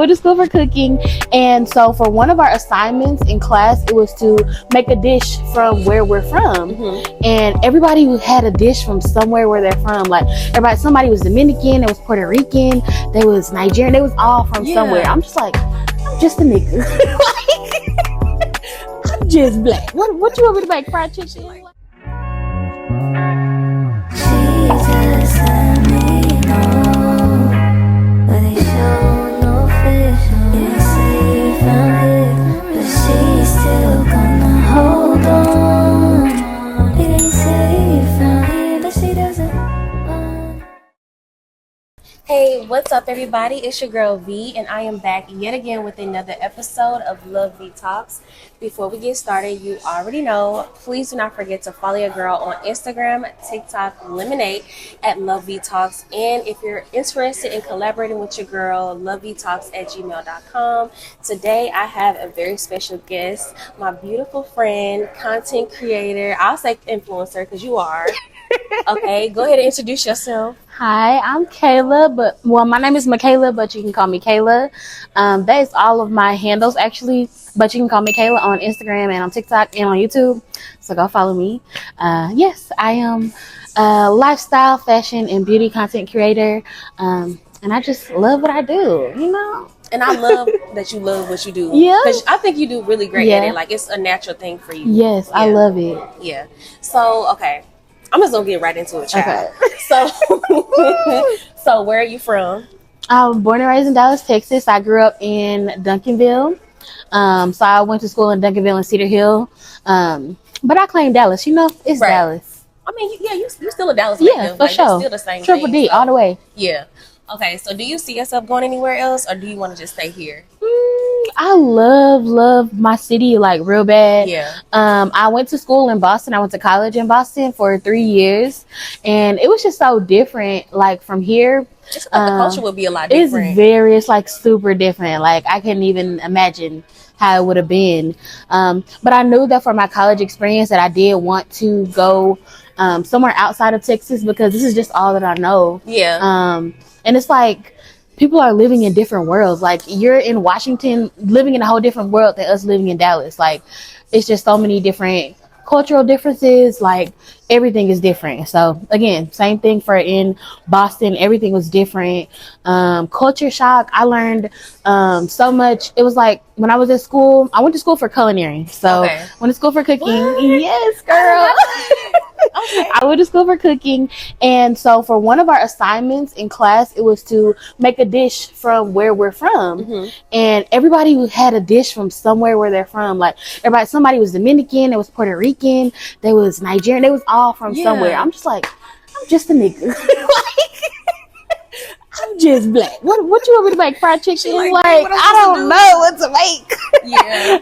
went to school for cooking, and so for one of our assignments in class, it was to make a dish from where we're from. And everybody had a dish from somewhere where they're from. Like somebody was Dominican, there was Puerto Rican, there was Nigerian, they was all from somewhere. I'm just like, I'm just a nigga. Like, I'm just black. What you want me to make? Fried chicken? Hey, what's up everybody? It's your girl V, and I am back yet again with another episode of LoveVeeTalks. Before we get started, you already know, please do not forget to follow your girl on Instagram, TikTok, Lemonade at LoveVeeTalks. And if you're interested in collaborating with your girl, LoveVeeTalks@gmail.com. Today I have a very special guest, my beautiful friend, content creator. I'll say influencer because you are. Okay, go ahead and introduce yourself. Hi, I'm Kayla, my name is Michaela, but you can call me Kayla. That is all of my handles actually, but you can call me Kayla on Instagram and on TikTok and on YouTube. So go follow me. Yes, I am a lifestyle, fashion, and beauty content creator. And I just love what I do, you know? And I love that you love what you do. Yeah. Because I think you do really great at it. Like, it's a natural thing for you. Yes, I love it. Yeah. So, okay. I'm just going to get right into it, child. Okay. So where are you from? I was born and raised in Dallas, Texas. I grew up in Duncanville. So I went to school in Duncanville and Cedar Hill. But I claim Dallas. You know, it's right. Dallas. I mean, yeah, you still a Dallas native. Yeah, for sure. Still the same Triple thing, D, all the way. Yeah. Okay, so do you see yourself going anywhere else, or do you want to just stay here? I love my city, like, real bad. Yeah. I went to school in Boston. I went to college in Boston for 3 years, and it was just so different, like, from here. The culture would be a lot different. It's like super different. Like, I couldn't even imagine how it would have been. But I knew that for my college experience that I did want to go somewhere outside of Texas, because this is just all that I know. Yeah. And it's like, people are living in different worlds. Like, you're in Washington living in a whole different world than us living in Dallas. Like, it's just so many different cultural differences. Like, everything is different. So again, same thing for in Boston. Everything was different. Culture shock. I learned so much. It was like, when I was at school, I went to school for culinary. So I went to school for cooking. What? Yes, girl. Okay. I went to school for cooking, and so for one of our assignments in class, it was to make a dish from where we're from. And everybody had a dish from somewhere where they're from. Like, somebody was Dominican, there was Puerto Rican, there was Nigerian, they was all from somewhere. I'm just like, I'm just a nigga. Like, I'm just black. What you want me to make? Fried chicken? Like I don't know what to make. Yeah.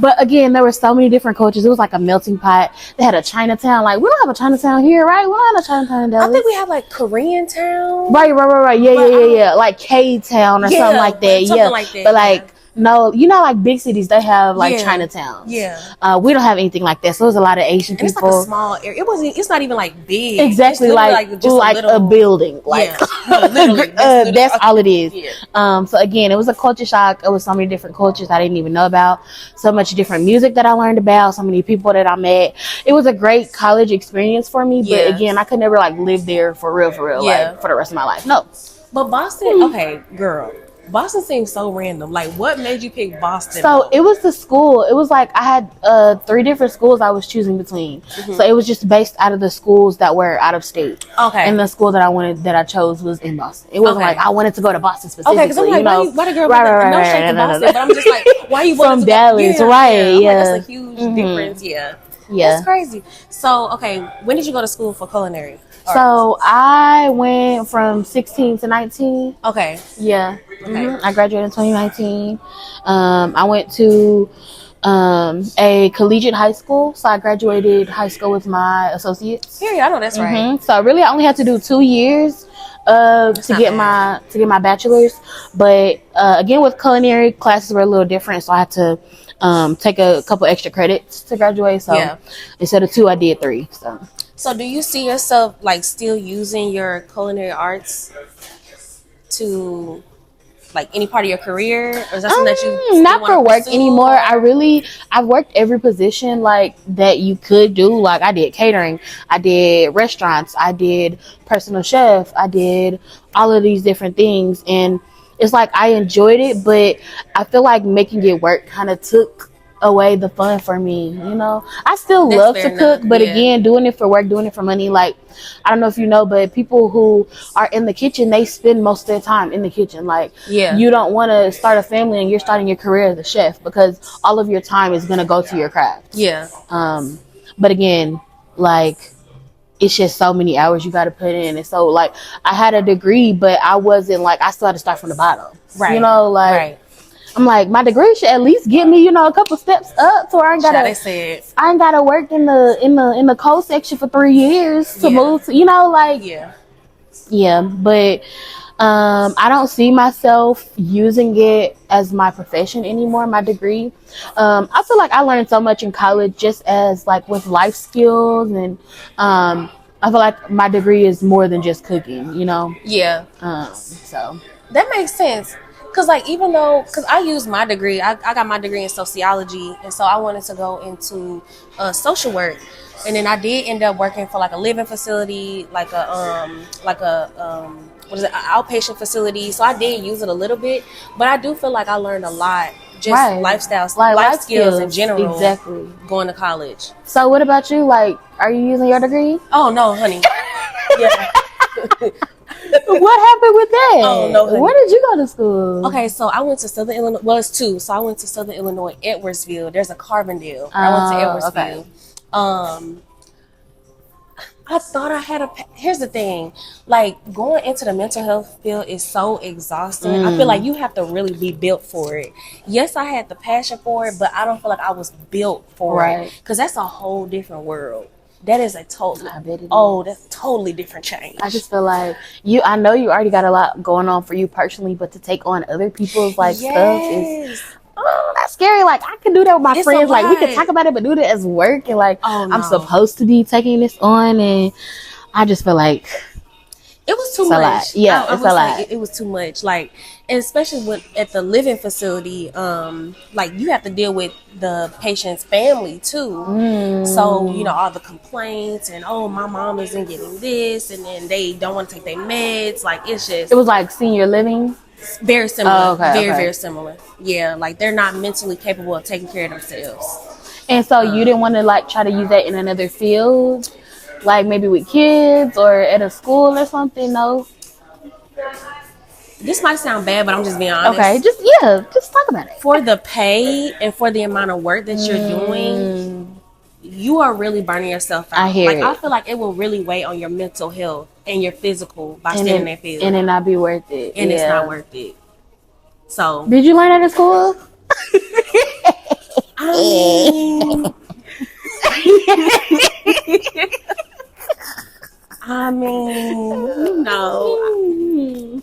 But again, there were so many different cultures. It was like a melting pot. They had a Chinatown. Like, we don't have a Chinatown here, right? We don't have a Chinatown in Dallas. I think we have like Korean town. Right. Yeah. Like K-Town or something like that. Something like that. But like, no, you know, like big cities, they have like Chinatowns. Yeah. We don't have anything like that. So there's a lot of Asian people. It's like a small area. It's not even like big. Exactly, just a building. Like, literally. That's all it is. Yeah. So again, it was a culture shock. It was so many different cultures I didn't even know about. So much different music that I learned about. So many people that I met. It was a great college experience for me. But again, I could never like live there for real, like for the rest of my life. No. But Boston, okay, girl. Boston seems so random. Like, what made you pick Boston? So it was the school. It was like I had 3 different schools I was choosing between. So it was just based out of the schools that were out of state. Okay. And the school that I chose was in Boston. It wasn't like I wanted to go to Boston specifically. Okay, because I'm like, why the girl? Right. No shade to Boston, but I'm just like, why you from Dallas? Right. Yeah. That's a huge difference. Yeah. That's crazy. So, okay, when did you go to school for culinary arts? So I went from 16 to 19. Okay. Yeah. Okay. I graduated in 2019. I went to a collegiate high school. So I graduated high school with my associates. Yeah, I know that's right. So really, I only had to do 2 years to get my bachelor's. But again, with culinary, classes were a little different, so I had to take a couple extra credits to graduate. So instead of 2, I did 3. So do you see yourself like still using your culinary arts to like any part of your career, or is that something that you still not for wanna work pursue, anymore. or- I've worked every position like that you could do. Like I did catering, I did restaurants, I did personal chef, I did all of these different things, and it's like I enjoyed it, but I feel like making it work kind of took away the fun for me. You know, I still That's love fair to cook, enough, but yeah. again, doing it for work, doing it for money, like I don't know if you know, but people who are in the kitchen, they spend most of their time in the kitchen. Like Yeah. you don't want to start a family and you're starting your career as a chef because all of your time is going to go to your craft. Yeah. But again, like it's just so many hours you got to put in, and so like I had a degree, but I wasn't like I still had to start from the bottom. Right. You know, like. Right. I'm like, my degree should at least get me, a couple steps up, so I ain't gotta work in the cold section for 3 years to move to, like yeah. But I don't see myself using it as my profession anymore. My degree, I feel like I learned so much in college, just as like with life skills, and I feel like my degree is more than just cooking. Yeah. So That makes sense. Because, like, even though, because I used my degree, I got my degree in sociology, and so I wanted to go into social work. And then I did end up working for, like, a living facility, like a what is it, an outpatient facility. So I did use it a little bit, but I do feel like I learned a lot, just life skills in general, exactly, going to college. So what about you? Like, are you using your degree? Oh, no, honey. Yeah. What happened with that? Oh, no, honey. Where did you go to school? Okay, so I went to Southern Illinois. Well, it's two. So I went to Southern Illinois, Edwardsville. There's a Carbondale. I went to Edwardsville. Okay. I thought I had here's the thing. Like, going into the mental health field is so exhausting. I feel like you have to really be built for it. Yes, I had the passion for it, but I don't feel like I was built for it. Because that's a whole different world. That is a totally, that's a totally different change. I just feel like I know you already got a lot going on for you personally, but to take on other people's stuff is, that's scary. Like, I can do that with my friends. Like, we can talk about it, but do it as work, and like, I'm supposed to be taking this on, and I just feel like it was too much. Yeah, it's a lot. It was too much. Like, and especially at the living facility, like, you have to deal with the patient's family too. So, all the complaints and, my mom isn't getting this, and then they don't want to take their meds. Like, it's just, it was like senior living. Very similar. Very very similar. Yeah, like, they're not mentally capable of taking care of themselves. And so you didn't want to like try to use that in another field? Like maybe with kids or at a school or something? No. This might sound bad, but I'm just being honest. Okay, just talk about it. For the pay and for the amount of work that you're doing, you are really burning yourself out. I hear it. I feel like it will really weigh on your mental health and your physical by staying in that field. And it not be worth it. And it's not worth it. So, did you learn that at school? I mean, no.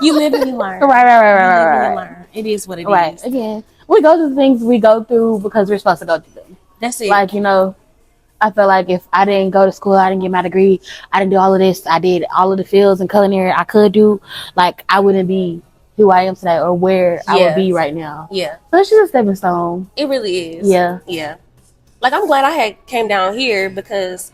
You live and you learn. Right. It is what it is. Right. Again, we go through things we go through because we're supposed to go through them. That's it. Like, I feel like if I didn't go to school, I didn't get my degree, I didn't do all of this, I did all of the fields and culinary I could do, like, I wouldn't be who I am today or where I would be right now. Yeah. So it's just a stepping stone. It really is. Yeah. Yeah. Like, I'm glad I came down here because,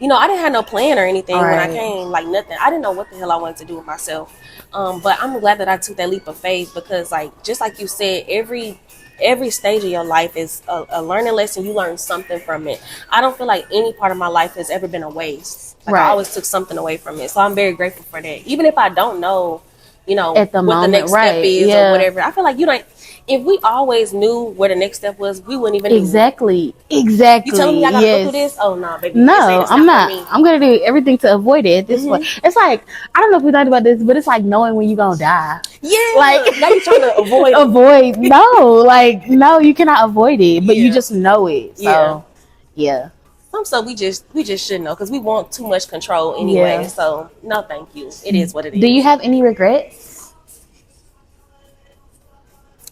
I didn't have no plan or anything when I came, like, nothing. I didn't know what the hell I wanted to do with myself. But I'm glad that I took that leap of faith because, like, just like you said, every stage of your life is a learning lesson. You learn something from it. I don't feel like any part of my life has ever been a waste. Like, I always took something away from it. So I'm very grateful for that. Even if I don't know, at the what moment, the next step is or whatever. I feel like if we always knew where the next step was, we wouldn't even Exactly. You telling me I gotta go through this? Oh, no, baby. No, I'm not. I'm going to do everything to avoid it. This way. It's like, I don't know if we talked about this, but it's like knowing when you're going to die. Yeah. Like, now you're trying to avoid it. No, you cannot avoid it, but you just know it. So, yeah. So we just shouldn't know because we want too much control anyway. So, no, thank you. It is what it is. Do you have any regrets?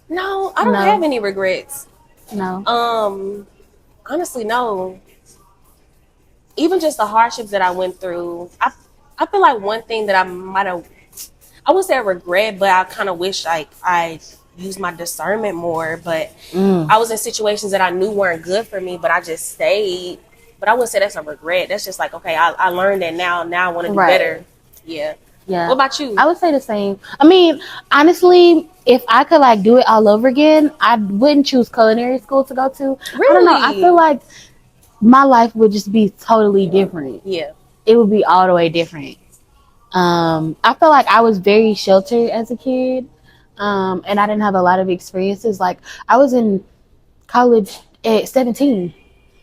No, I don't have any regrets. No. Honestly, no. Even just the hardships that I went through, I feel like one thing that I might have, I wouldn't say I regret, but I kind of wish like I used my discernment more. But I was in situations that I knew weren't good for me, but I just stayed. But I wouldn't say that's a regret. That's just like, okay, I learned that now. Now I want to do better. Yeah. Yeah. What about you? I would say the same. I mean, honestly, if I could like do it all over again, I wouldn't choose culinary school to go to. Really? I don't know. I feel like my life would just be totally different. Yeah. It would be all the way different. I feel like I was very sheltered as a kid. And I didn't have a lot of experiences. Like I was in college at 17.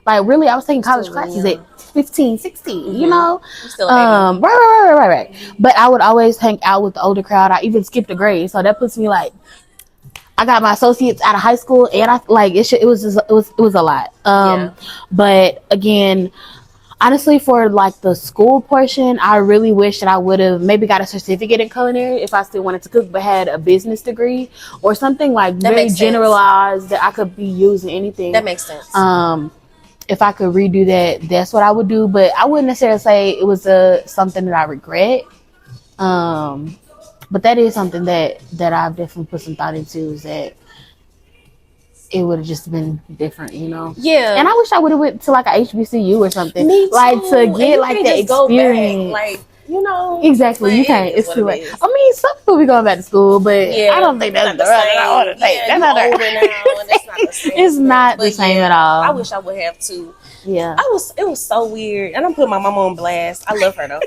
Like really, I was taking college classes at 15, 16, you know? Right. But I would always hang out with the older crowd. I even skipped a grade. So that puts me like, I got my associates out of high school and I like, it was a lot. But again, honestly, for like the school portion, I really wish that I would have maybe got a certificate in culinary if I still wanted to cook, but had a business degree or something like that very generalized that I could be using anything. That makes sense. If I could redo that, that's what I would do. But I wouldn't necessarily say it was something that I regret. But that is something that I've definitely put some thought into, is that it would have just been different, you know? Yeah. And I wish I would have went to like a HBCU or something. Me too. Like to get like that experience. Go back. Like, you know. Exactly. You can't. It's too late. I mean, some people be going back to school, but I don't think that's the right I want to take. That's not older now, and that's not the same. It's not the same at all. I wish I would have too. Yeah. It was so weird. And I'm putting my mama on blast. I love her though.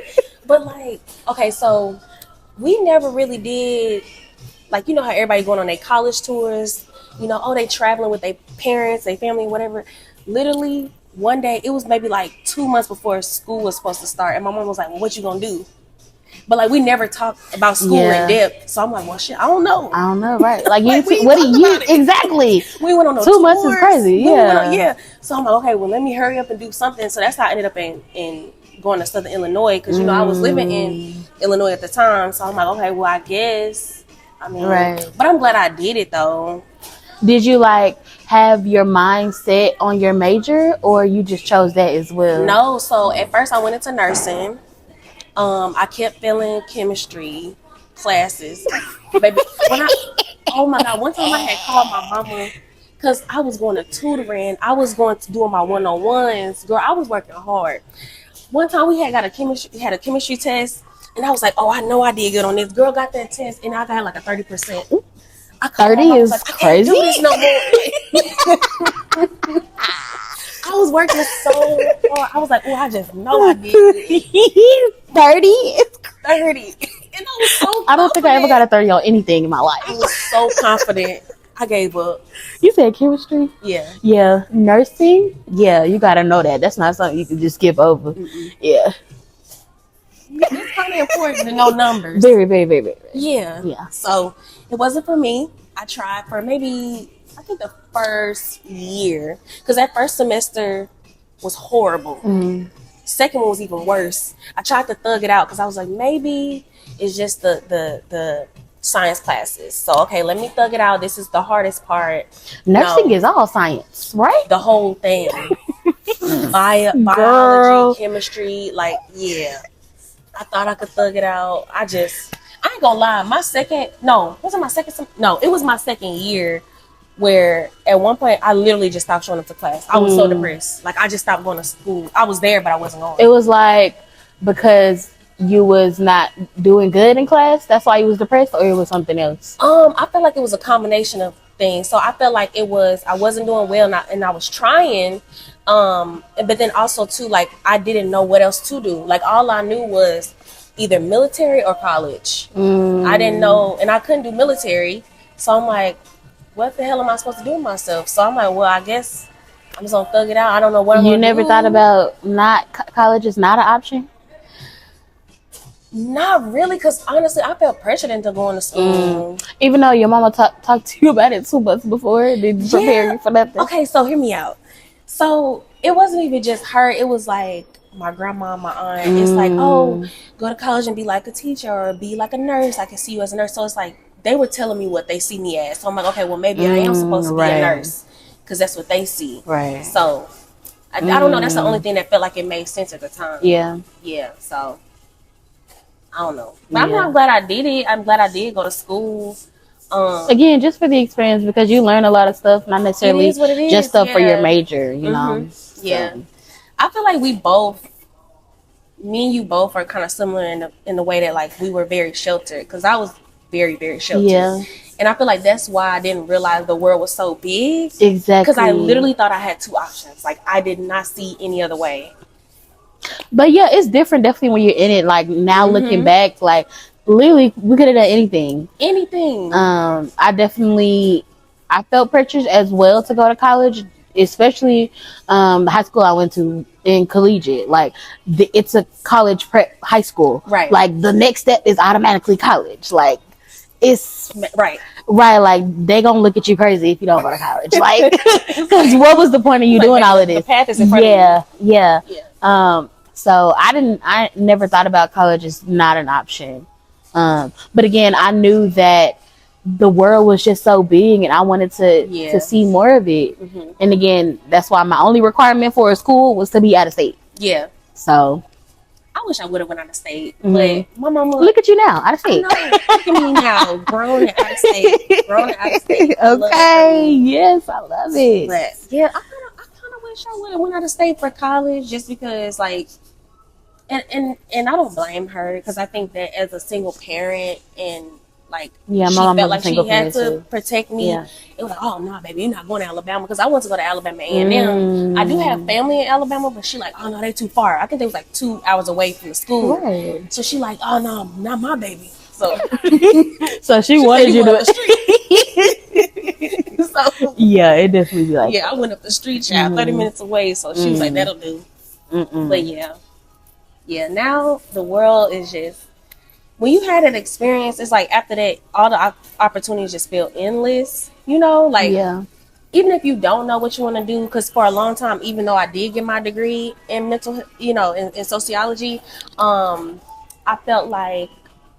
But like, okay, so we never really did, like, you know how everybody going on their college tours, you know, they traveling with their parents, their family, whatever. Literally, one day, it was maybe like 2 months before school was supposed to start. And my mom was like, well, what you gonna do? But like, we never talked about school in depth. So I'm like, well, shit, I don't know, right? Like, what do you, exactly. We went on no 2 months is crazy, So I'm like, okay, well, let me hurry up and do something. So that's how I ended up in going to Southern Illinois. Because, you know, I was living in Illinois at the time. So I'm like, okay, well, I guess, I mean, but I'm glad I did it, though. Did you like have your mind set on your major, or you just chose that as well? No, so at first I went into nursing. I kept failing chemistry classes. Baby, oh my God, one time I had called my mama because I was going to tutoring. I was going to doing my one-on-ones. Girl, I was working hard. One time we had a chemistry test, and I was like, oh, I know I did good on this. Girl got that test, and I got like a 30%. 30 is like, crazy. I can't do this no more. I was working so hard. I was like, oh, I just know I did it. 30 is 30. And I was so confident. I don't think I ever got a 30 on anything in my life. I was so confident. I gave up. You said chemistry? Yeah. Yeah. Nursing? Yeah, you got to know that. That's not something you can just skip over. Mm-mm. Yeah. It's kind of important to know numbers. Very, very, very, very. Yeah. So it wasn't for me. I tried for maybe, I think the first year, because that first semester was horrible. Second one was even worse. I tried to thug it out because I was like, maybe it's just the science classes. So okay, let me thug it out. This is the hardest part. Nursing is all science, right? The whole thing. Biology, chemistry, like, yeah. I thought I could thug it out. I ain't gonna lie. It was my second year where at one point I literally just stopped showing up to class. I was so depressed. Like, I just stopped going to school. I was there, but I wasn't going. It was like because you was not doing good in class, that's why you was depressed, or it was something else? I felt like it was a combination of things. So I felt like I wasn't doing well, and I was trying. But then also too, like, I didn't know what else to do. Like, all I knew was either military or college. I didn't know, and I couldn't do military. So I'm like, what the hell am I supposed to do with myself? So I'm like, well, I guess I'm just gonna thug it out. I don't know what I'm gonna do. You never thought about college is not an option? Not really, because honestly, I felt pressured into going to school. Even though your mama talked to you about it 2 months before, did you prepare you for nothing? Okay, so hear me out. So it wasn't even just her. It was like my grandma, my aunt. It's like, oh, go to college and be like a teacher or be like a nurse. I can see you as a nurse. So it's like they were telling me what they see me as. So I'm like, okay, well, maybe I am supposed to be a nurse because that's what they see. Right. So I don't know. That's the only thing that felt like it made sense at the time. Yeah. So I don't know. But I'm glad I did it. I'm glad I did go to school. Again, just for the experience, because you learn a lot of stuff, not necessarily what it is. just stuff for your major, you know. Yeah. I feel like me and you both are kind of similar in the way that like we were very sheltered, because I was very, very sheltered. Yeah. And I feel like that's why I didn't realize the world was so big. Exactly. Because I literally thought I had two options. Like, I did not see any other way. But yeah, it's different definitely when you're in it. Like, now looking back, like, literally, we could have done anything. Anything. I felt pressured as well to go to college, especially the high school I went to in collegiate. Like, it's a college prep high school. Right. Like, the next step is automatically college. Like, it's right, like they gonna look at you crazy if you don't go to college, like, because what was the point of you doing all of this? The path is in front of you. So I never thought about college as not an option, but again, I knew that the world was just so big and I wanted to see more of it. And again, that's why my only requirement for a school was to be out of state. So I wish I would have went out of state, but my mama. Look at you now, out of state. I know, look at me now, grown and out of state. Okay, yes, I love it. But yeah, I kind of wish I would have went out of state for college, just because, like, and I don't blame her, because I think that as a single parent and like my she mom felt was like she had to protect me. It was like, oh no, baby, you're not going to Alabama, because I want to go to Alabama A&M. I do have family in Alabama, but she like, oh no, they're too far. I think they was like 2 hours away from the school. Right. So she like, oh no, not my baby. So so she wanted you to. So yeah, it definitely be like. Yeah, I went up the street, child, 30 minutes away. So she was like, that'll do. But yeah. Now the world is just. When you had an experience, it's like after that, all the opportunities just feel endless. You know, like even if you don't know what you want to do, because for a long time, even though I did get my degree in mental, in sociology, I felt like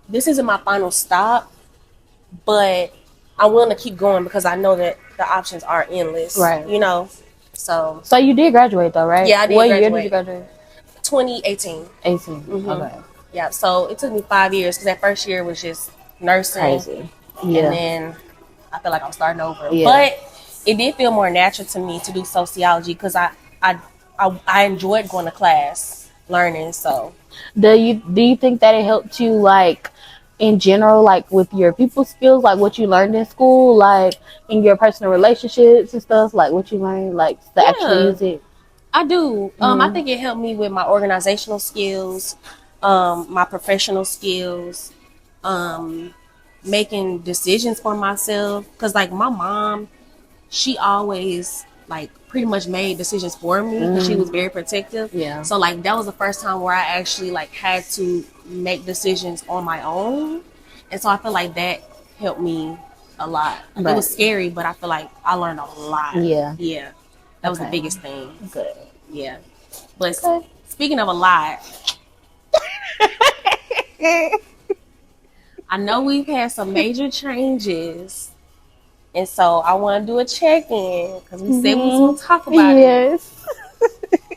this isn't my final stop, but I'm willing to keep going because I know that the options are endless. Right. You know, so you did graduate though, right? Yeah, I did. What year did you graduate? 2018. 18. Okay. Yeah, so it took me 5 years, because that first year was just nursing. Crazy. Yeah. And then I feel like I'm starting over. Yeah. But it did feel more natural to me to do sociology, because I enjoyed going to class, learning. So do you think that it helped you, like, in general, like with your people skills, like what you learned in school, like in your personal relationships and stuff, like what you learned, like to actually use it? I do. I think it helped me with my organizational skills, my professional skills, making decisions for myself. Because like my mom, she always like pretty much made decisions for me, because she was very protective. Yeah. So like that was the first time where I actually like had to make decisions on my own, and so I feel like that helped me a lot. Right. It was scary, but I feel like I learned a lot. Yeah. That was the biggest thing. Good. Yeah. But speaking of a lot, I know we've had some major changes, and so I want to do a check-in, because we said we was going to talk about it.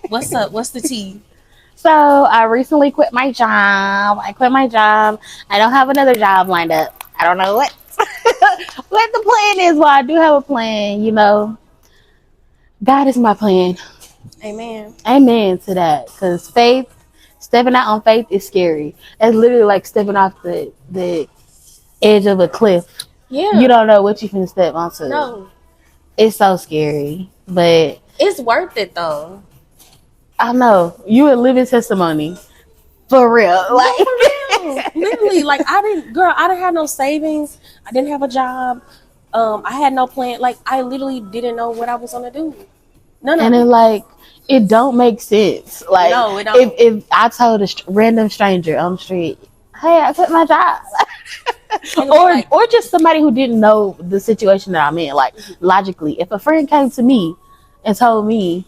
What's up? What's the tea? So I recently quit my job. I don't have another job lined up. I don't know what the plan is. Well, I do have a plan, God is my plan. Amen to that. Because stepping out on faith is scary. It's literally like stepping off the edge of a cliff. Yeah. You don't know what you can step onto. No. It's so scary. But it's worth it though. I know. You a living testimony. For real. Like, for real. Literally, like I didn't have no savings. I didn't have a job. I had no plan. Like I literally didn't know what I was gonna do. None of it. And like it don't make sense. Like, no, it don't. If I told a random stranger on the street, hey, I quit my job. or just somebody who didn't know the situation that I'm in. Like, logically, if a friend came to me and told me,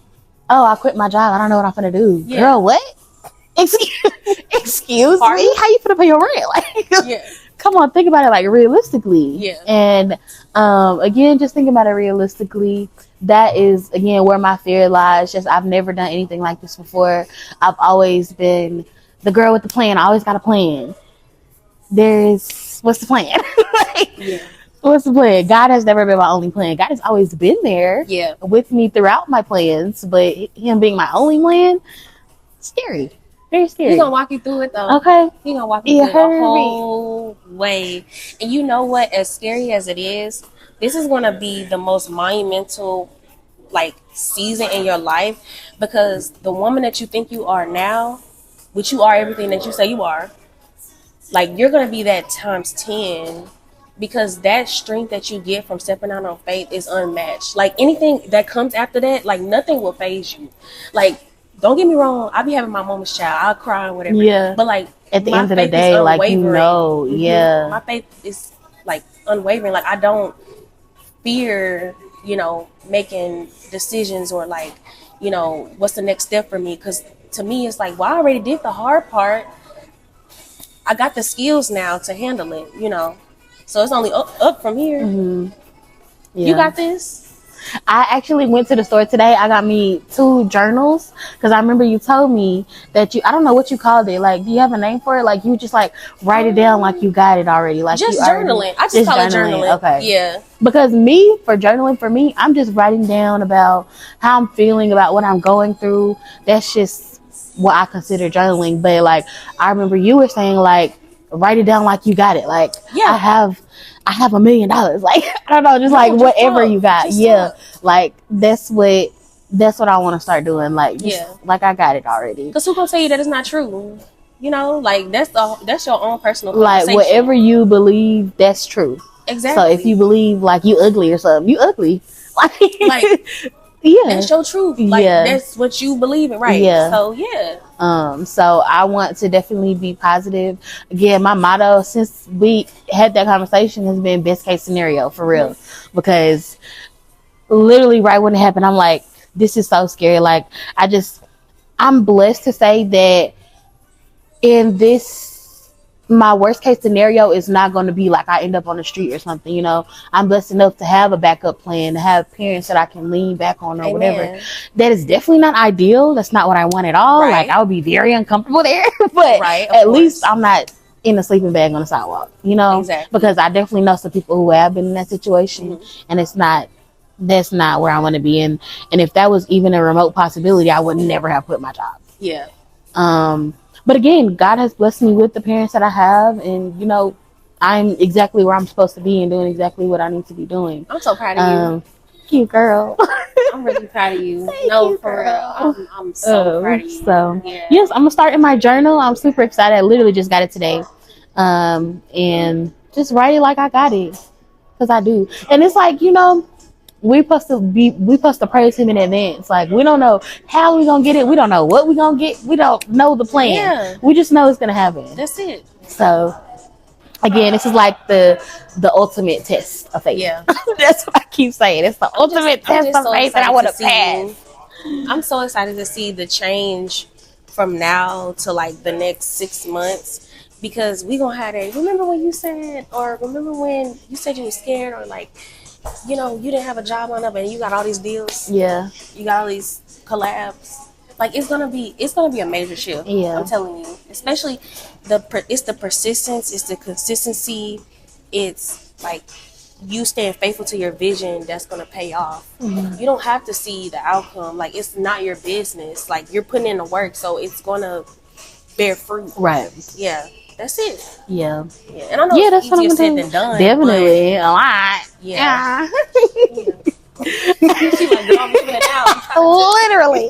oh, I quit my job, I don't know what I'm going to do. Yeah. Girl, what? Excuse me? How you finna pay your rent? Like, come on, think about it like realistically. Yeah. And again, just think about it realistically. That is, again, where my fear lies. Just I've never done anything like this before. I've always been the girl with the plan. I always got a plan. there's what's the plan? Like, Yeah. what's the plan? God has never been my only plan. God has always been there Yeah. with me throughout my plans, but him being my only plan, scary. Very scary. He gonna walk you through it though. Okay. He gonna walk you through it the whole way. And you know what? As scary as it is, this is gonna be the most monumental like season in your life, because the woman that you think you are now, which you are everything that you say you are, like you're gonna be that times 10, because that strength that you get from stepping out on faith is unmatched. Like anything that comes after that, like nothing will phase you. Like, don't get me wrong, I'll be having my moments, child. I'll cry and whatever. Yeah. But like At the my end of the faith is day, like, you unwavering. know, yeah. My faith is like unwavering. Like I don't fear, making decisions or like, what's the next step for me? Because to me, it's like, well, I already did the hard part. I got the skills now to handle it, So it's only up from here. Mm-hmm. Yeah. You got this? I actually went to the store today. I got me 2 journals because I remember you told me that I don't know what you called it. Like, do you have a name for it? Like, you just like write it down like you got it already. Like, just you journaling. I just call it journaling. Okay. Yeah. Because for journaling, for me, I'm just writing down about how I'm feeling, about what I'm going through. That's just what I consider journaling. But like, I remember you were saying like, write it down like you got it. Like, yeah. I have $1 million. Like, I don't know, just like whatever you got. Yeah. Like, that's what I want to start doing. Like, like I got it already. Because who gonna tell you that it's not true? Like that's your own personal like whatever you believe, that's true. Exactly. So if you believe like you ugly or something, you ugly. Like yeah, that's your truth. Like that's what you believe in, right? Yeah. So yeah. So I want to definitely be positive. Again, my motto since we had that conversation has been best case scenario, for real. Mm-hmm. Because literally right when it happened, I'm like, this is so scary. Like, I'm blessed to say that in this, my worst case scenario is not going to be like I end up on the street or something, I'm blessed enough to have a backup plan, to have parents that I can lean back on or Amen. Whatever. That is definitely not ideal. That's not what I want at all. Right. Like, I would be very uncomfortable there, but at least I'm not in a sleeping bag on the sidewalk, Exactly. Because I definitely know some people who have been in that situation, mm-hmm. and that's not where I want to be in. And if that was even a remote possibility, I would never have quit my job. Yeah. But again, God has blessed me with the parents that I have, and I'm exactly where I'm supposed to be and doing exactly what I need to be doing. I'm so proud of you. You girl. I'm really proud of you. No, for real. I'm so proud of you. So yes, I'm gonna start in my journal. I'm super excited. I literally just got it today. And just write it like I got it. Because I do. And it's like, we're supposed to praise him in advance. Like, we don't know how we're gonna get it. We don't know what we're gonna get. We don't know the plan. Yeah. We just know it's gonna happen. That's it. So again, this is like the ultimate test of faith. Yeah. That's what I keep saying. It's the ultimate test of faith that I want to pass. I'm so excited to see the change from now to like the next 6 months, because we gonna have that. Remember when you said you were scared, or like, you didn't have a job on up and you got all these deals. Yeah. You got all these collabs. Like, it's gonna be a major shift. Yeah. I'm telling you. Especially it's the persistence, it's the consistency, it's like you staying faithful to your vision that's gonna pay off. Mm-hmm. You don't have to see the outcome. Like, it's not your business. Like, you're putting in the work, so it's gonna bear fruit. Right. Yeah. That's it. Yeah. Yeah. And I know it's easier said than done. Definitely. A lot. Yeah. She like, girl, I'm doing it out. Literally.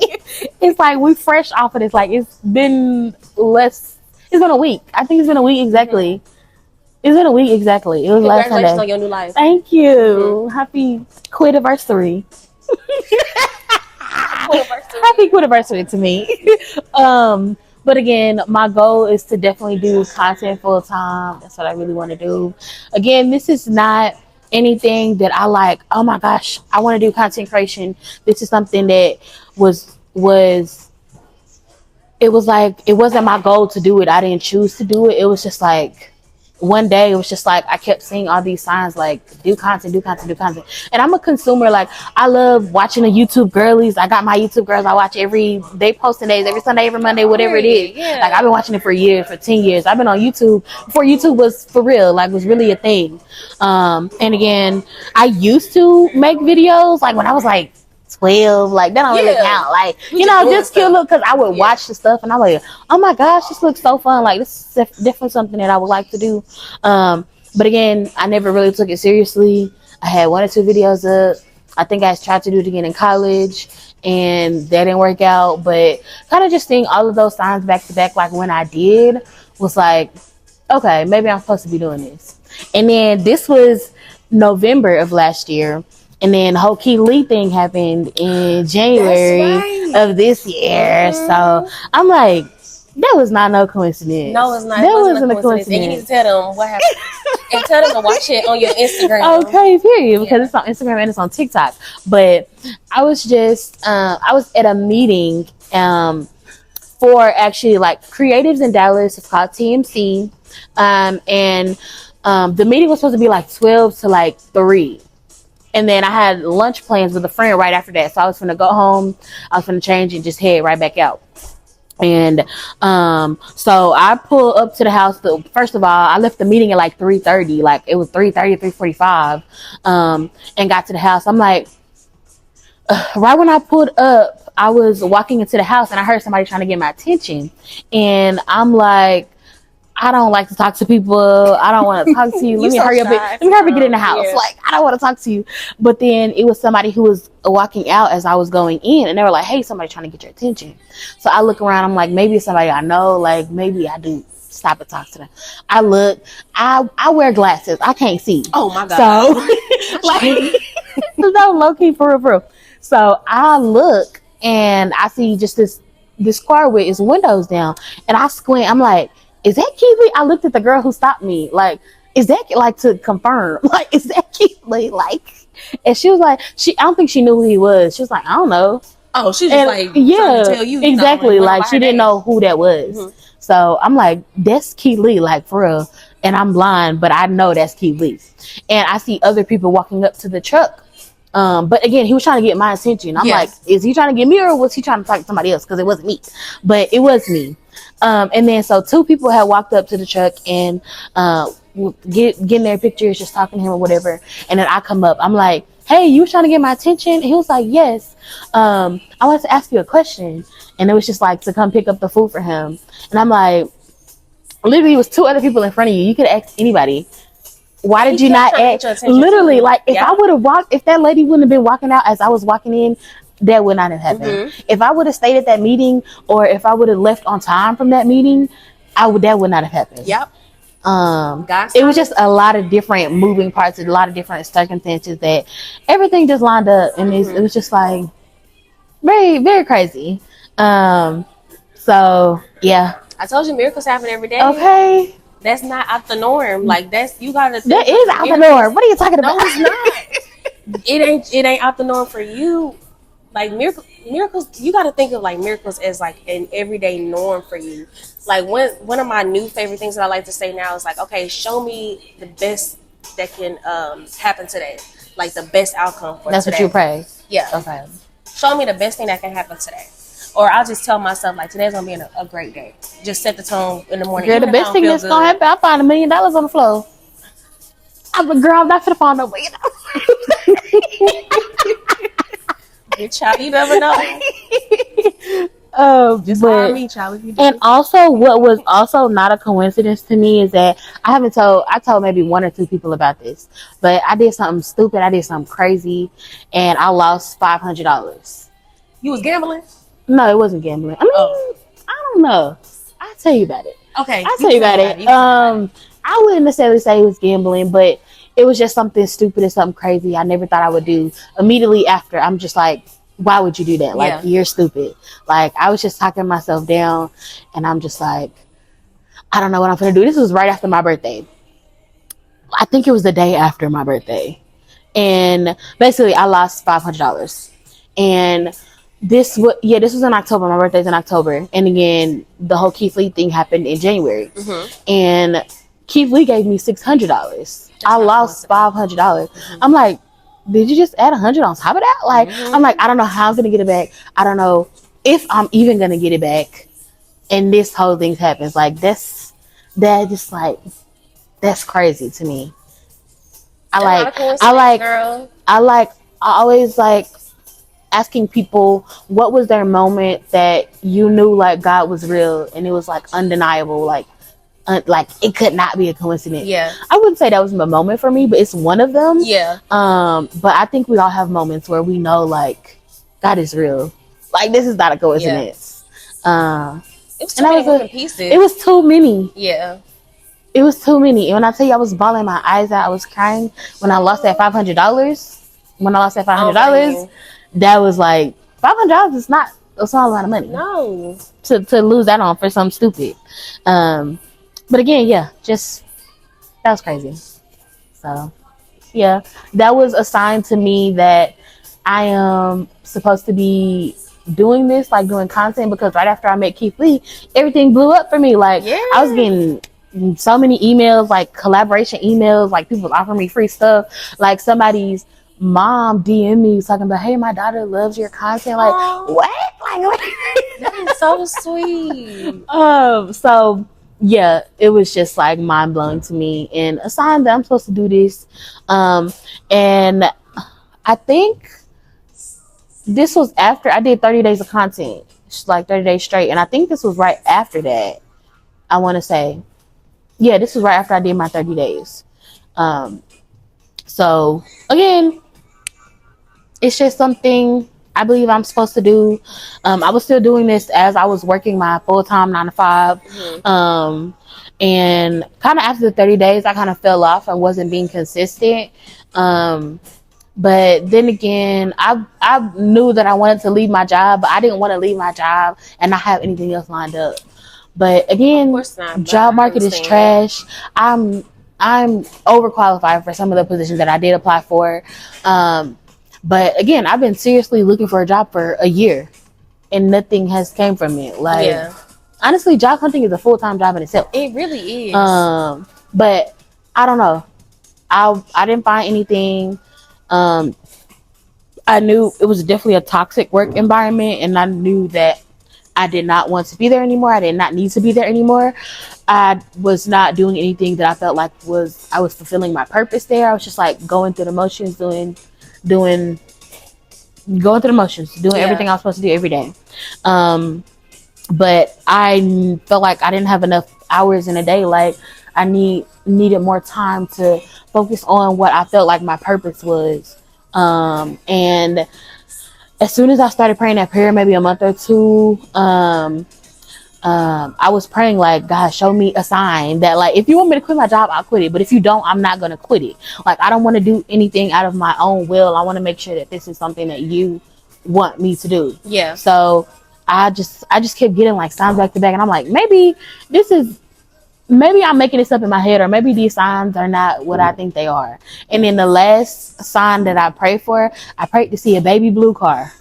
It's like we fresh off of this. Like, it's been a week. I think it's been a week exactly. Mm-hmm. It's been a week exactly. It was last Sunday. Congratulations on your new life. Thank you. Mm-hmm. Happy quit-iversary. Happy quit-iversary to me. But again, my goal is to definitely do content full time. That's what I really want to do. Again, this is not anything that I like, oh my gosh, I want to do content creation. This is something that it was like, it wasn't my goal to do it. I didn't choose to do it. It was just like, one day it was just like I kept seeing all these signs like do content, and I'm a consumer. Like I love watching the YouTube girlies. I got my YouTube girls. I watch they posting days every Sunday, every Monday, whatever it is. Yeah. Like I've been watching it for years, for 10 years. I've been on YouTube before YouTube was for real, like was really a thing. And again, I used to make videos like when I was like 12, like that don't really count. Like, you know, just cute look, because I would watch the stuff and I'm like, oh my gosh, this looks so fun. Like this is definitely something that I would like to do. But again, I never really took it seriously. I had 1 or 2 videos up. I think I tried to do it again in college and that didn't work out. But kind of just seeing all of those signs back to back, like when I did, was like, okay, maybe I'm supposed to be doing this. And then this was November of last year. And then the whole Key Lee thing happened in January of this year. So I'm like, that was not no coincidence. No, it's not. That wasn't a coincidence. And you need to tell them what happened. And tell them to watch it on your Instagram. Okay, period. Because it's on Instagram and it's on TikTok. But I was just, I was at a meeting for actually like creatives in Dallas. It's called TMC. And the meeting was supposed to be like 12 to like 3. And then I had lunch plans with a friend right after that. So I was going to go home. I was going to change and just head right back out. And so I pulled up to the house. First of all, I left the meeting at like 3:30. Like it was 3:30, 3:45. And got to the house. I'm like, right when I pulled up, I was walking into the house and I heard somebody trying to get my attention. And I'm like, I don't like to talk to people. I don't want to talk to you. Let me hurry up. Let me hurry up, get in the house. Yeah. Like, I don't want to talk to you. But then it was somebody who was walking out as I was going in, and they were like, hey, somebody trying to get your attention. So I look around. I'm like, maybe it's somebody I know. Like, maybe I do stop and talk to them. I look. I wear glasses. I can't see. Oh, my God. So, like, no, low-key, for real. So I look, and I see just this car with its windows down, and I squint. I'm like, is that Keely? I looked at the girl who stopped me. Like, is that like to confirm? Like, is that Keely? Like, and she was like, I don't think she knew who he was. She was like, I don't know. Oh, she was just like, yeah, trying to tell you, exactly. Like, she didn't know who that was. Mm-hmm. So I'm like, that's Keely, like for real. And I'm blind, but I know that's Keely. And I see other people walking up to the truck. But again, he was trying to get my attention. I'm like, is he trying to get me or was he trying to talk to somebody else? Because it wasn't me, but it was me. And then so 2 people had walked up to the truck and getting their pictures, just talking to him or whatever. And then I come up. I'm like, hey, you trying to get my attention? And he was like, yes. I wanted to ask you a question. And it was just like to come pick up the food for him. And I'm like, literally, it was 2 other people in front of you. You could ask anybody. Why did you not ask? Literally, like if I would have walked, if that lady wouldn't have been walking out as I was walking in, that would not have happened. Mm-hmm. If I would have stayed at that meeting, or if I would have left on time from that meeting, that would not have happened. Yep. It was just a lot of different moving parts, a lot of different circumstances that everything just lined up, and it was just like very, very crazy. So yeah, I told you miracles happen every day. Okay. That's not out the norm. Like you gotta. That is out the norm. What are you talking about? No, it's not. It ain't out the norm for you. Like miracles, you gotta think of like miracles as like an everyday norm for you. Like one of my new favorite things that I like to say now is like, okay, show me the best that can happen today. Like the best outcome for That's today. What you pray. Yeah. Okay. Show me the best thing that can happen today. Or I'll just tell myself, like, today's going to be a great day. Just set the tone in the morning. Girl, the best thing that's going to happen, I'll find $1 million on the floor. I'm not going to find no $1 million. Good child, you never know. Just find me, child, if you do. And also, what was also not a coincidence to me is that I told maybe 1 or 2 people about this. But I did something stupid. I did something crazy. And I lost $500. You was gambling? No, it wasn't gambling. I mean, I don't know. I'll tell you about it. Okay. I'll tell you about it. I wouldn't necessarily say it was gambling, but it was just something stupid and something crazy I never thought I would do. Immediately after, I'm just like, why would you do that? Like, you're stupid. Like, I was just talking myself down, and I'm just like, I don't know what I'm going to do. This was right after my birthday. I think it was the day after my birthday. And basically, I lost $500. And this was in October. My birthday's in October. And again, the whole Keith Lee thing happened in January. Mm-hmm. And Keith Lee gave me $600. I lost $500. I'm like, did you just add 100 on top of that? Like, I'm like, I don't know how I'm gonna get it back. I don't know if I'm even gonna get it back. And this whole thing happens. Like, that's crazy to me. I always like asking people what was their moment that you knew like God was real and it was like undeniable, like it could not be a coincidence. Yeah, I wouldn't say that was a moment for me, but it's one of them. Yeah. But I think we all have moments where we know like God is real. Like, this is not a coincidence. It was too many moving pieces. It was too many. Yeah. It was too many. And when I tell you I was bawling my eyes out, I was crying when I lost that $500. When I lost that $500, that was like, $500 is not a small amount of money. No. To lose that on for something stupid. But again, yeah, just, that was crazy. So, yeah, that was a sign to me that I am supposed to be doing this, like doing content, because right after I met Keith Lee, everything blew up for me. Like, I was getting so many emails, like collaboration emails, like people offering me free stuff. Like, somebody's mom DM me talking about, hey, my daughter loves your content. Like, what? Like, what? That is so sweet. So yeah, it was just like mind blowing to me, and a sign that I'm supposed to do this. And I think this was after I did 30 days of content, like 30 days straight. And I think this was right after that. I want to say, yeah, this was right after I did my 30 days. So again, it's just something I believe I'm supposed to do. I was still doing this as I was working my full-time 9 to 5. And kind of after the 30 days, I kind of fell off and wasn't being consistent. But then again, I knew that I wanted to leave my job, but I didn't want to leave my job and not have anything else lined up. But again, job market is trash. I'm overqualified for some of the positions that I did apply for. But again, I've been seriously looking for a job for a year, and nothing has came from it. Like, honestly, job hunting is a full-time job in itself. It really is. But I don't know. I didn't find anything. I knew it was definitely a toxic work environment, and I knew that I did not want to be there anymore. I did not need to be there anymore. I was not doing anything that I felt like I was fulfilling my purpose there. I was just like going through the motions, doing everything I was supposed to do every day. But I felt like I didn't have enough hours in a day. Like, I needed more time to focus on what I felt like my purpose was. And as soon as I started praying that prayer, maybe a month or two, I was praying like, God, show me a sign that, like, if you want me to quit my job, I'll quit it. But if you don't, I'm not going to quit it. Like, I don't want to do anything out of my own will. I want to make sure that this is something that you want me to do. Yeah. So I just kept getting like signs back to back. And I'm like, maybe I'm making this up in my head, or maybe these signs are not what I think they are. And then the last sign that I prayed for, I prayed to see a baby blue car.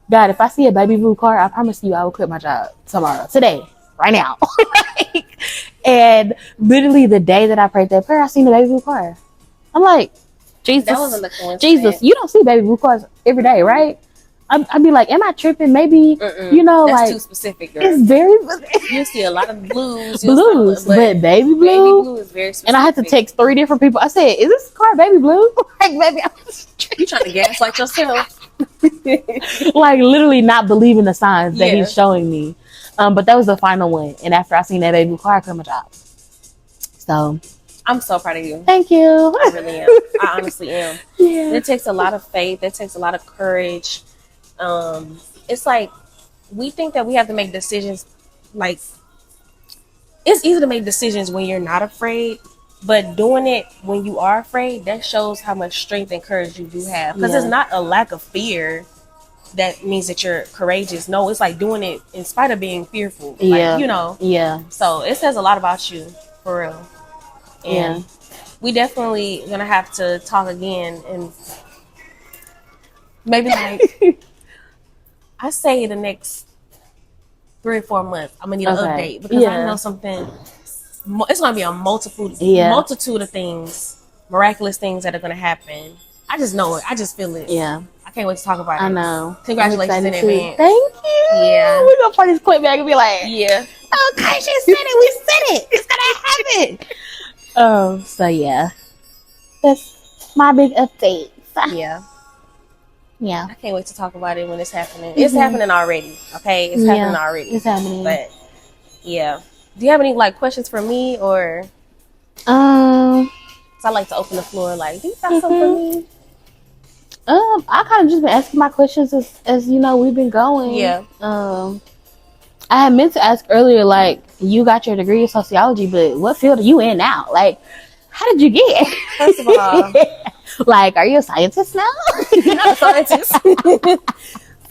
God, if I see a baby blue car, I promise you I will quit my job today, right now. And literally the day that I prayed that prayer, I seen a baby blue car. I'm like, Jesus, that wasn't the coincidence. Jesus, you don't see baby blue cars every day, right? I'd be like, am I tripping? Maybe, that's like, too specific, girl. It's very you see a lot of blues, but baby blue is very specific. And I had to text 3 different people. I said, is this car baby blue? Like, maybe I was you trying to gaslight yourself. Like, literally not believing the signs that he's showing me. But that was the final one. And after I seen that baby blue car, I quit my job. So I'm so proud of you. Thank you. I really am. I honestly am. Yeah. It takes a lot of faith. It takes a lot of courage. It's like, we think that we have to make decisions. Like, it's easy to make decisions when you're not afraid, but doing it when you are afraid, that shows how much strength and courage you do have. Because it's not a lack of fear that means that you're courageous. No, it's like doing it in spite of being fearful. Like, Yeah. So it says a lot about you, for real. And we definitely gonna have to talk again, and maybe like I say the next 3 or 4 months, I'm gonna need an update, because I know something it's gonna be a multitude of things, miraculous things that are gonna happen. I just know it. I just feel it. Yeah. I can't wait to talk about it. I know. Congratulations in advance. Thank you. Yeah. We're gonna play this clip back and be like, Yeah. okay, she said it. We said it. It's gonna happen. So yeah, that's my big update. Yeah. Yeah. I can't wait to talk about it when it's happening. It's happening already. Okay, it's happening already. It's happening. But yeah, do you have any like questions for me or? So I like to open the floor. Like, do you got something for me? I kind of just been asking my questions as you know we've been going. Yeah. I had meant to ask earlier, like, you got your degree in sociology, but what field are you in now? Like, how did you get? First of all, like, are you a scientist now? not a scientist.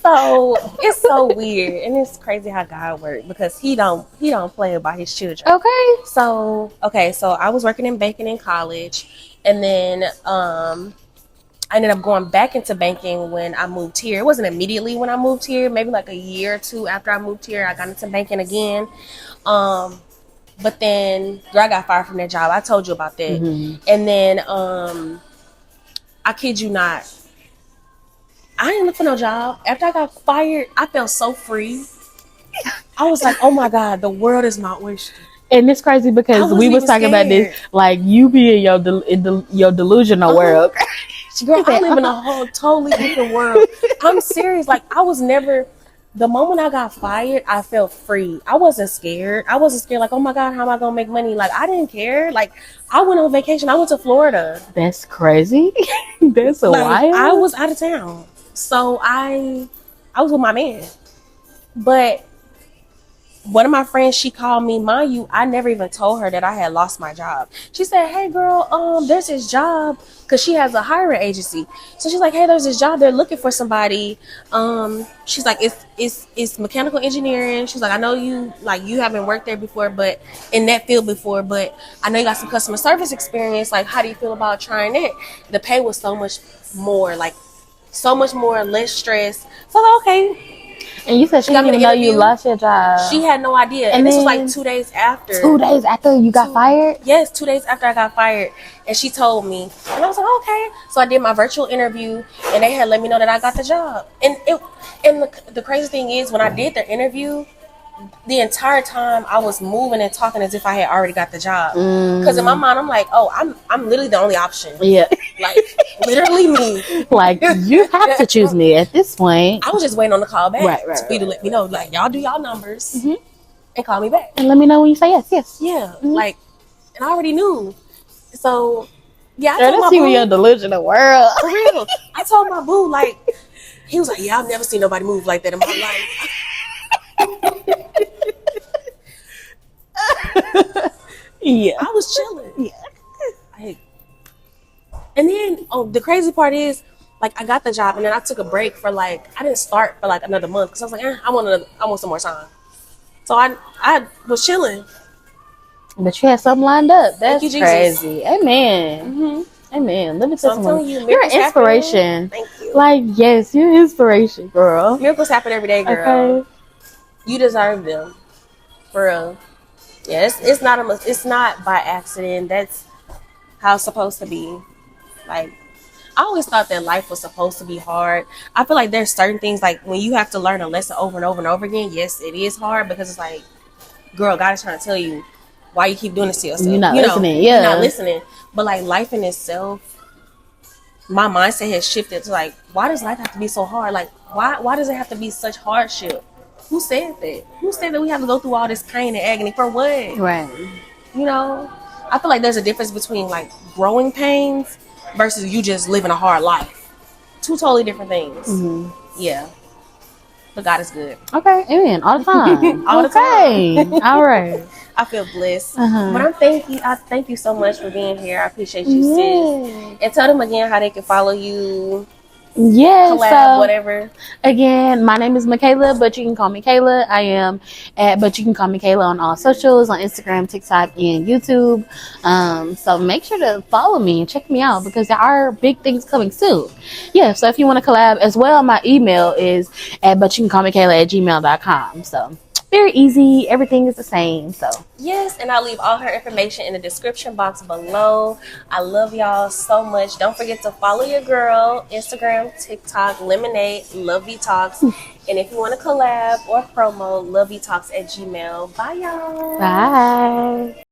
So it's so weird, and it's crazy how God works because he don't play about his children. Okay. So I was working in banking in college, and then I ended up going back into banking when I moved here. It wasn't immediately when I moved here, maybe like a year or two after I moved here, I got into banking again. But then, girl, I got fired from that job. I told you about that. Mm-hmm. And then, I kid you not, I didn't look for no job. After I got fired, I felt so free. I was like, oh my God, the world is my oyster. And it's crazy because we was talking about this, like, you be in your delusional world. Girl, I live in a whole totally different world. I'm serious. Like, I was never, the moment I got fired, I felt free. I wasn't scared. Like, oh my God, how am I going to make money? Like, I didn't care. Like, I went on vacation. I went to Florida. That's crazy. That's a wild. I was out of town. So I was with my man. But one of my friends, she called me, mind you, I never even told her that I had lost my job. She said, hey girl, there's this job, because she has a hiring agency. So she's like, hey, there's this job, they're looking for somebody. She's like, it's mechanical engineering. She's like, I know you haven't worked there before, but in that field before, but I know you got some customer service experience. Like, how do you feel about trying it? The pay was so much more, less stress. So I was like, okay. And you said she didn't even know you lost your job. She had no idea. And this was like 2 days after. 2 days after you got fired? Yes, 2 days after I got fired. And she told me. And I was like, okay. So I did my virtual interview, and they had let me know that I got the job. And the crazy thing is, when I did the interview, the entire time I was moving and talking as if I had already got the job. Because in my mind, I'm like, oh, I'm literally the only option. Yeah. Like, literally me. Like, you have to choose me at this point. I was just waiting on the call back for you to let me know. Like, y'all do y'all numbers and call me back. And let me know when you say yes. Yeah. Like, and I already knew. So, yeah, I told my boo. Your delusional world. For real. I told my boo, like, he was like, yeah, I've never seen nobody move like that in my life. Yeah, I was chilling. Yeah, and then the crazy part is, like, I got the job, and then I took a break for I didn't start for another month because I was like, I want some more time. So I was chilling. But you had something lined up. That's Thank you, crazy. Amen. Amen. Let me tell someone. You're an inspiration. Thank you. Like, yes, you're an inspiration, girl. Miracles happen every day, girl. Okay. You deserve them, for real. Yeah, it's not by accident. That's how it's supposed to be. Like, I always thought that life was supposed to be hard. I feel like there's certain things, like when you have to learn a lesson over and over and over again. Yes, it is hard because it's like, girl, God is trying to tell you why you keep doing this to yourself. You're not listening. Yeah, you're not listening. But like, life in itself, my mindset has shifted to like, why does life have to be so hard? Like, why does it have to be such hardship? Who said that? Who said that we have to go through all this pain and agony for what? Right. You know, I feel like there's a difference between like growing pains versus you just living a hard life. Two totally different things. Mm-hmm. Yeah. But God is good. Okay, amen. All the time. All the time. All right. I feel blessed. But I thank you so much for being here. I appreciate you, sis. And tell them again how they can follow you. Yeah, Collab, whatever. Again, my name is Kayla, but you can call me Kayla. I am but you can call me Kayla on all socials, on Instagram, TikTok, and YouTube. So make sure to follow me and check me out because there are big things coming soon. Yeah, so if you want to collab as well, my email is but you can call me Kayla at gmail.com. So very easy. Everything is the same. So Yes, and I'll leave all her information in the description box below. I love y'all so much. Don't forget to follow your girl, Instagram, TikTok, Lemonade, LoveVeeTalks. And if you want to collab or promo, LoveVeeTalks at Gmail. Bye, y'all. bye.